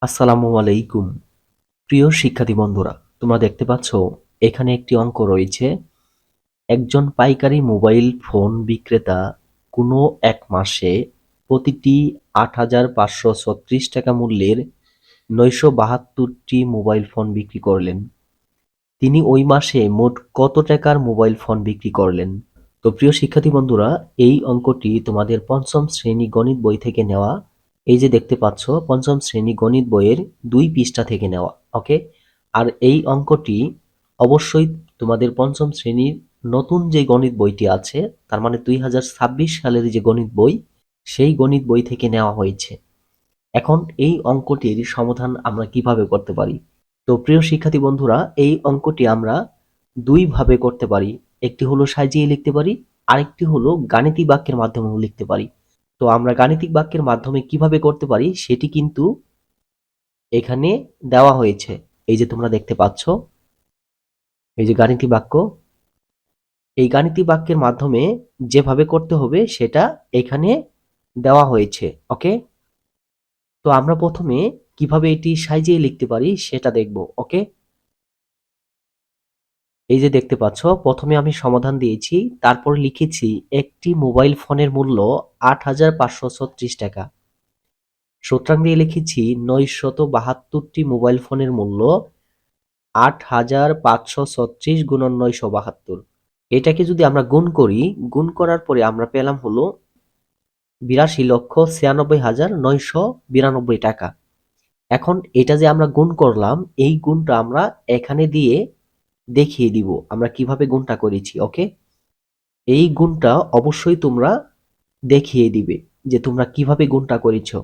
আসসালামু আলাইকুম। প্রিয় শিক্ষার্থী বন্ধুরা, তোমরা দেখতে পাচ্ছ এখানে একটি অঙ্ক রয়েছে। একজন পাইকারি মোবাইল ফোন বিক্রেতা কোনো এক মাসে প্রতিটি ৮,৫৩৬ টাকা মূল্যের ৯৭২টি মোবাইল ফোন বিক্রি করলেন। তিনি ওই মাসে মোট কত টাকার মোবাইল ফোন বিক্রি করলেন? তো প্রিয় শিক্ষার্থী বন্ধুরা, এই অঙ্কটি তোমাদের পঞ্চম শ্রেণী গণিত বই থেকে নেওয়া। এই যে দেখতে পাচ্ছ, পঞ্চম শ্রেণী গণিত বইয়ের ২ পৃষ্ঠা থেকে নেওয়া। ওকে, আর এই অঙ্কটি অবশ্যই তোমাদের পঞ্চম শ্রেণীর নতুন যে গণিত বইটি আছে, তার মানে ২০২৬ সালের যে গণিত বই, সেই গণিত বই থেকে নেওয়া হয়েছে। এখন এই অঙ্কটির সমাধান আমরা কিভাবে করতে পারি? তো প্রিয় শিক্ষার্থী বন্ধুরা, এই অঙ্কটি আমরা দুই ভাবে করতে পারি। একটি হলো সাজিয়ে লিখতে পারি, আরেকটি হলো গাণিতিক বাক্যের মাধ্যমেও লিখতে পারি। তো আমরা গাণিতিক বাক্যের মাধ্যমে কিভাবে করতে পারি সেটি কিন্তু এখানে দেওয়া হয়েছে। এই যে তোমরা দেখতে পাচ্ছ, এই যে গাণিতিক বাক্য, এই গাণিতিক বাক্যের মাধ্যমে যেভাবে করতে হবে সেটা এখানে দেওয়া হয়েছে। ওকে, তো আমরা প্রথমে কিভাবে এটি সাজিয়ে লিখতে পারি সেটা দেখব। ওকে, এই যে দেখতে পাচ্ছ, প্রথমে আমি সমাধান দিয়েছি, তারপর লিখেছি একটি মোবাইল ফোনের মূল্য ৮,৫৩৬ টাকা। সুতরাং দিয়ে লিখেছি ৯৭২টি মোবাইল ফোনের মূল্য ৮,৫৩৬ গুণন ৯৭২। এটাকে যদি আমরা গুণ করি, গুণ করার পরে আমরা পেলাম হলো ৮২,৯৬,৯৯২ টাকা। এখন এটা যে আমরা গুণ করলাম, এই গুণটা আমরা এখানে দিয়ে দেখিয়ে দিব আমরা কিভাবে গুণটা করেছি। ওকে, এই গুণটা অবশ্যই তোমরা দেখিয়ে দিবে যে তোমরা কিভাবে গুণটা করেছো।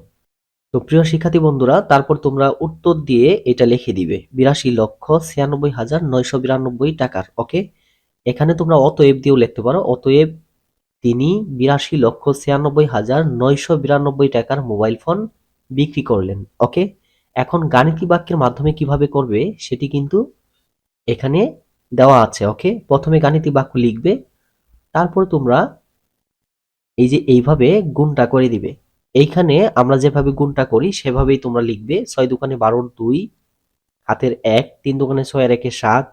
তো প্রিয় শিক্ষার্থী বন্ধুরা, তারপর তোমরা উত্তর দিয়ে এটা লিখে দিবে ৮২,৯৬,৯৯২ টাকার। ওকে, এখানে তোমরা অতএব দিয়েও লিখতে পারো, অতএব তিনি ৮২,৯৬,৯৯২ টাকার মোবাইল ফোন বিক্রি করলেন। ওকে, এখন গাণিতিক বাক্যের মাধ্যমে কিভাবে করবে সেটি কিন্তু এখানে দেওয়া আছে। ওকে, প্রথমে গাণিতিক বাক্য লিখবে, তারপর তোমরা এই যে এইভাবে গুণটা করে দিবে। এইখানে আমরা যেভাবে গুণটা করি সেভাবেই তোমরা লিখবে। ৬ দোকানে ১২ ২, হাতের ১, ৩ দোকানে ৬ আর ১ ৭,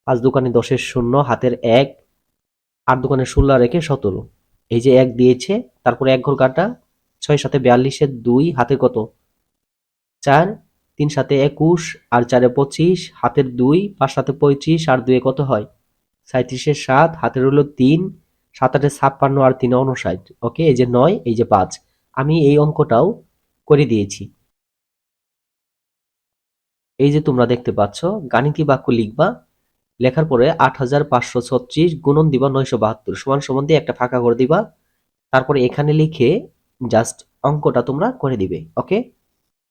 ৫ দোকানে ১০ ০, হাতের ১, ৮ দোকানে ১৬ আর ১ ১৭। এই যে ১ দিয়েছে, তারপরে ১ ঘর কাটা, ৬ ৭ ৪২ এর ২, হাতে কত? ৪, ৩ ৭ ২১ আর ৪ ২৫, হাতের ২, ৫ ৭ ৩৫ আর ২ কত হয়? ৩৭ এর ৭, হাতের হলো ৩, ৭ ৮ ৫৬ আর ৩ ৫৯। ওকে, এই যে ৯, এই যে ৫। আমি এই অঙ্কটাও করে দিয়েছি। এই যে তোমরা দেখতে পাচ্ছ, গাণিতিক বাক্য লিখবা, লেখার পরে ৮,৫৩৬ গুণন দিবা ৯৭২ সমান সমান দিয়ে একটা ফাঁকা করে দিবা। তারপরে এখানে লিখে জাস্ট অঙ্কটা তোমরা করে দিবে। ওকে,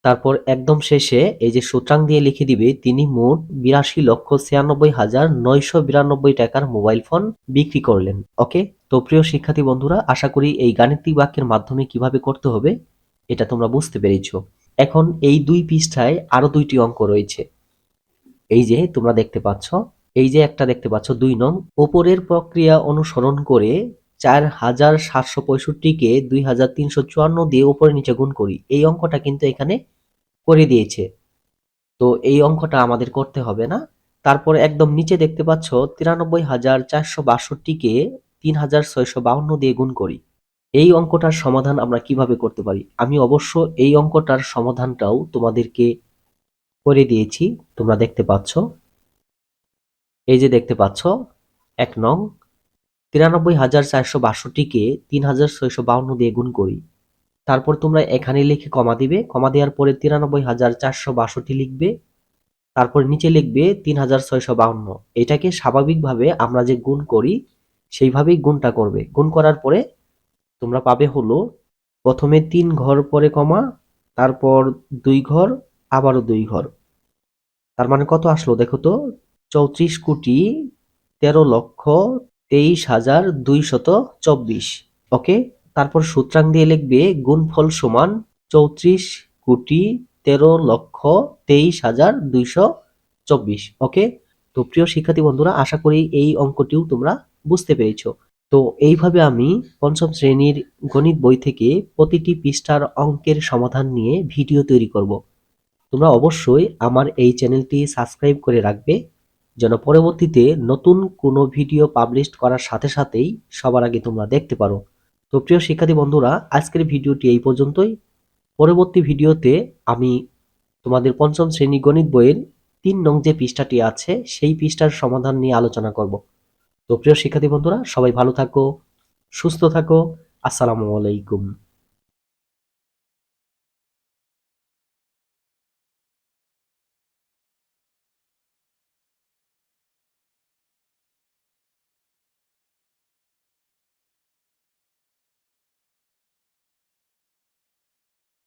তারপর একদম শেষে এই যে সূত্রাং দিয়ে লিখে দিবে তিনি মোট ৮২,৯৬,৯৯২ টাকার মোবাইল ফোন বিক্রি করলেন। ওকে, তো প্রিয় শিক্ষার্থী বন্ধুরা, আশা করি এই গাণিতিক বাক্যের মাধ্যমে কিভাবে করতে হবে এটা তোমরা বুঝতে পেরেছো। এখন এই ২ পৃষ্ঠায় আরো ২টি অঙ্ক রয়েছে। এই যে তোমরা দেখতে পাচ্ছ, এই যে একটা দেখতে পাচ্ছ ২ নং, উপরের প্রক্রিয়া অনুসরণ করে ৪,৭৬৫ কে ২,৩৫৪ দিয়ে উপরে নিচে গুণ করি। এই অঙ্কটা কিন্তু এখানে করে দিয়েছে। তো এই অঙ্কটা আমাদের করতে হবে না। তারপর একদম নিচে দেখতে পাচ্ছ ৯৩,৪৬২ কে ৩,৬৫২ দিয়ে গুণ করি। এই অঙ্কটার সমাধান আমরা কিভাবে করতে পারি? আমি অবশ্য এই অঙ্কটার সমাধানটাও তোমাদেরকে করে দিয়েছি, তোমরা দেখতে পাচ্ছ। এই যে দেখতে পাচ্ছ ১ নং, ৯৩,৪৬২ কে ৩,৬৫২ দিয়ে গুণ করি। তারপর তোমরা এখানে লিখে কমা দিবে, কমা দেওয়ার পরে ৯৩,৪৬২ লিখবে, তারপর নিচে লিখবে ৩,৬৫২। এটাকে স্বাভাবিকভাবে আমরা যে গুণ করি সেইভাবেই গুণটা করবে। গুণ করার পরে তোমরা পাবে হলো প্রথমে ৩ ঘর পরে কমা, তারপর ২ ঘর, আবারও ২ ঘর। তার মানে কত আসলো দেখো তো? ৩৪,১৩,২৩,২২৪। ওকে, তারপর সূত্রাং দিয়ে লিখবে গুণফল সমান ৩৪,১৩,২৩,২২৪। ওকে, তো প্রিয় শিক্ষার্থী বন্ধুরা, আশা করি এই অঙ্কটিও তোমরা বুঝতে পেরেছো। তো এইভাবে আমি পঞ্চম শ্রেণীর গণিত বই থেকে প্রতিটি পৃষ্ঠার অঙ্কের সমাধান নিয়ে ভিডিও তৈরি করব। তোমরা অবশ্যই আমার এই চ্যানেলটি সাবস্ক্রাইব করে রাখবে, যেন পরবর্তীতে নতুন কোনো ভিডিও পাবলিশ করার সাথে সাথেই সবার আগে তোমরা দেখতে পারো। তো প্রিয় শিক্ষার্থী বন্ধুরা, আজকের ভিডিওটি এই পর্যন্তই। পরবর্তী ভিডিওতে আমি তোমাদের পঞ্চম শ্রেণী গণিত বইয়ের ৩ নং যে পৃষ্ঠাটি আছে সেই পৃষ্ঠার সমাধান নিয়ে আলোচনা করব। তো প্রিয় শিক্ষার্থী বন্ধুরা, সবাই ভালো থাকো, সুস্থ থাকো। আসসালামু আলাইকুম।